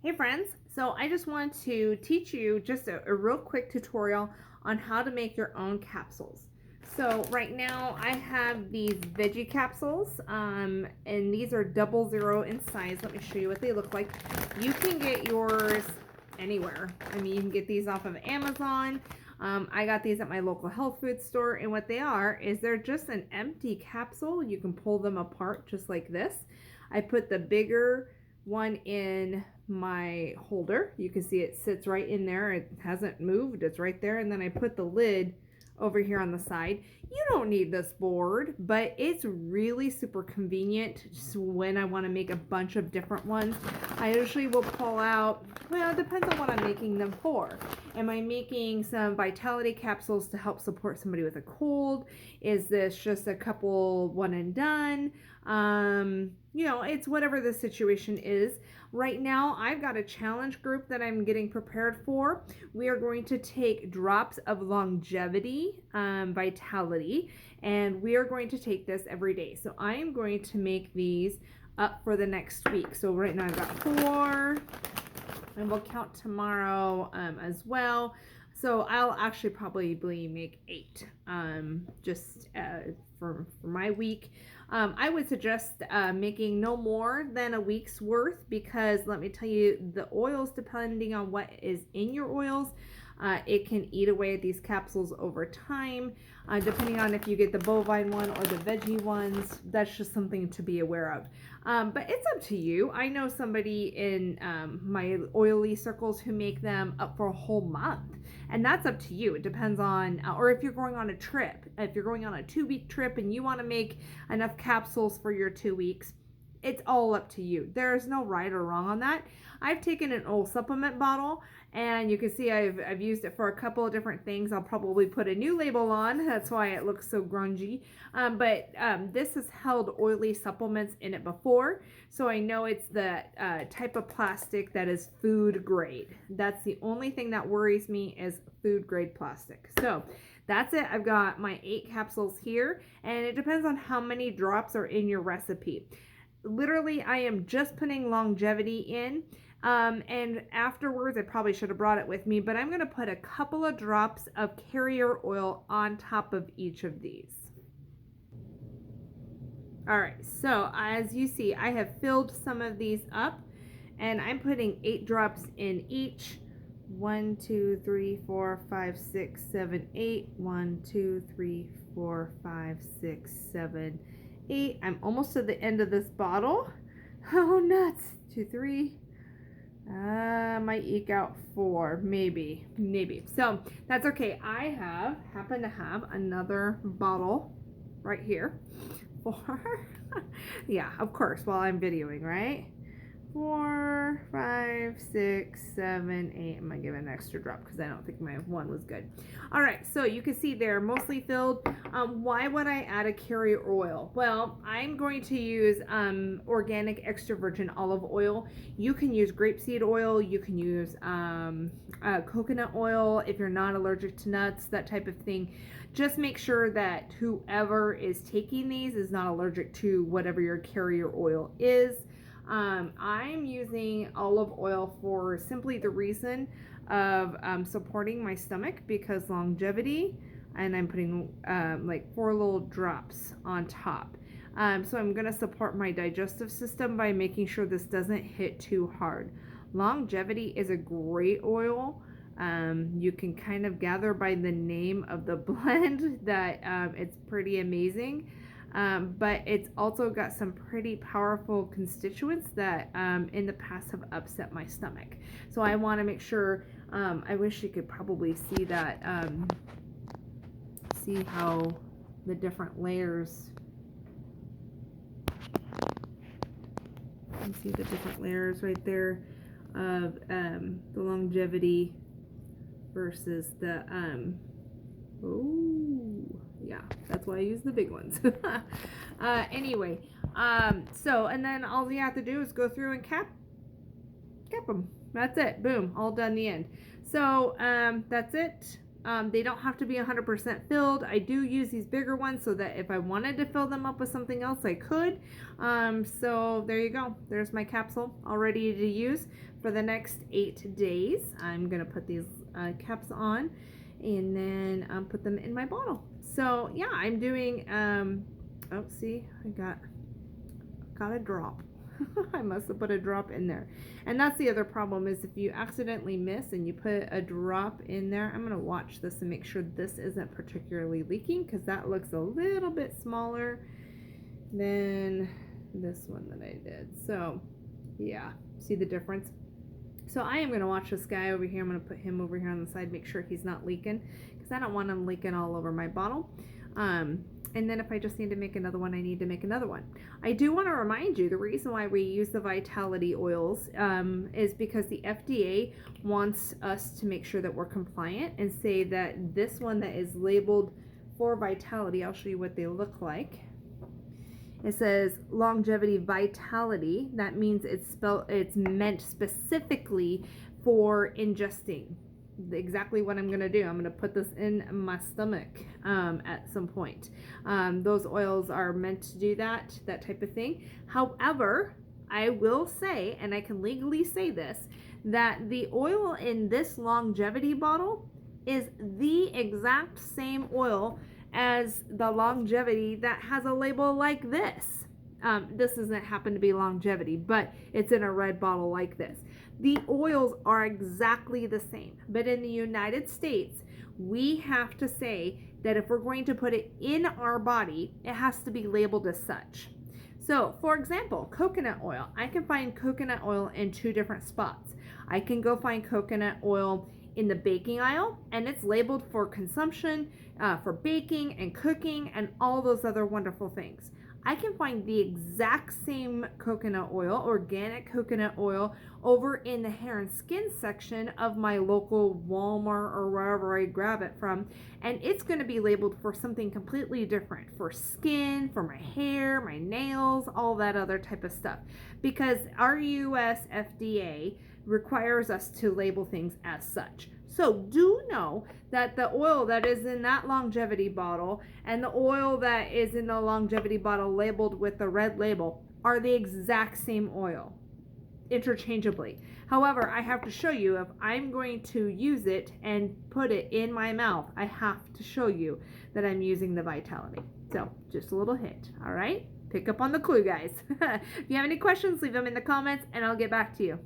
Hey friends, so I just want to teach you just a real quick tutorial on how to make your own capsules. So right now I have these veggie capsules and these are 00 in size. Let me show you what they look like. You can get yours anywhere. I mean, you can get these off of Amazon. I got these at my local health food store, and what they are is they're just an empty capsule. You can pull them apart just like this. I put the bigger one in my holder. You can see it sits right in there. It hasn't moved. It's right there. And then I put the lid over here on the side. You don't need this board, but it's really super convenient when I want to make a bunch of different ones. I usually will pull out, well, it depends on what I'm making them for. Am I making some vitality capsules to help support somebody with a cold? Is this just a couple one and done? It's whatever the situation is. Right now, I've got a challenge group that I'm getting prepared for. We are going to take drops of longevity, vitality, and we are going to take this every day. So I am going to make these up for the next week. So right now I've got 4, and we'll count tomorrow as well. So I'll actually probably make 8 just for my week. I would suggest making no more than a week's worth, because let me tell you, the oils, depending on what is in your oils, it can eat away at these capsules over time, depending on if you get the bovine one or the veggie ones. That's just something to be aware of. But it's up to you. I know somebody in my oily circles who make them up for a whole month, and that's up to you. It depends on, or if you're going on a trip, if you're going on a 2-week trip and you want to make enough capsules for your 2 weeks, it's all up to you. There's no right or wrong on that. I've taken an old supplement bottle, and you can see I've used it for a couple of different things. I'll probably put a new label on. That's why it looks so grungy. But this has held oily supplements in it before, so I know it's the type of plastic that is food grade. That's the only thing that worries me, is food grade plastic. So that's it. I've got my 8 capsules here, and it depends on how many drops are in your recipe. Literally, I am just putting longevity in. And afterwards, I probably should have brought it with me, but I'm going to put a couple of drops of carrier oil on top of each of these. All right, so as you see, I have filled some of these up, and I'm putting 8 drops in each. 1, 2, 3, 4, 5, 6, 7, 8. 1, 2, 3, 4, 5, 6, 7, 8. I'm almost to the end of this bottle. Oh, nuts. 2, 3. Might eke out 4, maybe. So that's okay. I happen to have another bottle right here. 4. Yeah, of course, while I'm videoing, right? 4, 5, 6, 7, 8. I'm gonna give it an extra drop because I don't think my one was good. All right, so you can see they're mostly filled. Why would I add a carrier oil? Well, I'm going to use organic extra virgin olive oil. You can use grapeseed oil. You can use coconut oil if you're not allergic to nuts, that type of thing. Just make sure that whoever is taking these is not allergic to whatever your carrier oil is. I'm using olive oil for simply the reason of supporting my stomach, because longevity, and I'm putting like 4 little drops on top. So I'm going to support my digestive system by making sure this doesn't hit too hard. Longevity is a great oil. You can kind of gather by the name of the blend that it's pretty amazing. But it's also got some pretty powerful constituents that in the past have upset my stomach. So I want to make sure, I wish you could probably see that, see how the different layers, you see the different layers right there of the longevity versus the, oh, yeah, that's why I use the big ones. Anyway, so, and then all you have to do is go through and cap them. That's it. Boom. All done the end. So, that's it. They don't have to be 100% filled. I do use these bigger ones so that if I wanted to fill them up with something else, I could. So there you go. There's my capsule all ready to use for the next 8 days. I'm going to put these caps on and then put them in my bottle. So yeah, I'm doing, oh, see, I got a drop. I must have put a drop in there. And that's the other problem, is if you accidentally miss and you put a drop in there. I'm going to watch this and make sure this isn't particularly leaking, because that looks a little bit smaller than this one that I did. So yeah, see the difference? So I am going to watch this guy over here. I'm going to put him over here on the side, make sure he's not leaking, because I don't want him leaking all over my bottle. And then if I just need to make another one, I need to make another one. I do want to remind you, the reason why we use the Vitality oils is because the FDA wants us to make sure that we're compliant and say that this one that is labeled for Vitality, I'll show you what they look like. It says Longevity Vitality. That means it's meant specifically for ingesting. Exactly what I'm going to do. I'm going to put this in my stomach at some point. Those oils are meant to do that type of thing. However, I will say, and I can legally say this, that the oil in this longevity bottle is the exact same oil as the longevity that has a label like this. This doesn't happen to be longevity, but it's in a red bottle like this. The oils are exactly the same, but in the United States, we have to say that if we're going to put it in our body, it has to be labeled as such. So, for example, coconut oil. I can find coconut oil in 2 different spots. I can go find coconut oil in the baking aisle, and it's labeled for consumption, for baking and cooking and all those other wonderful things. I can find the exact same coconut oil, organic coconut oil, over in the hair and skin section of my local Walmart or wherever I grab it from, and it's going to be labeled for something completely different, for skin, for my hair, my nails, all that other type of stuff, because our US FDA requires us to label things as such. So do know that the oil that is in that longevity bottle and the oil that is in the longevity bottle labeled with the red label are the exact same oil, interchangeably. However, I have to show you, if I'm going to use it and put it in my mouth, I have to show you that I'm using the Vitality. So just a little hint, all right? Pick up on the clue, guys. If you have any questions, leave them in the comments and I'll get back to you.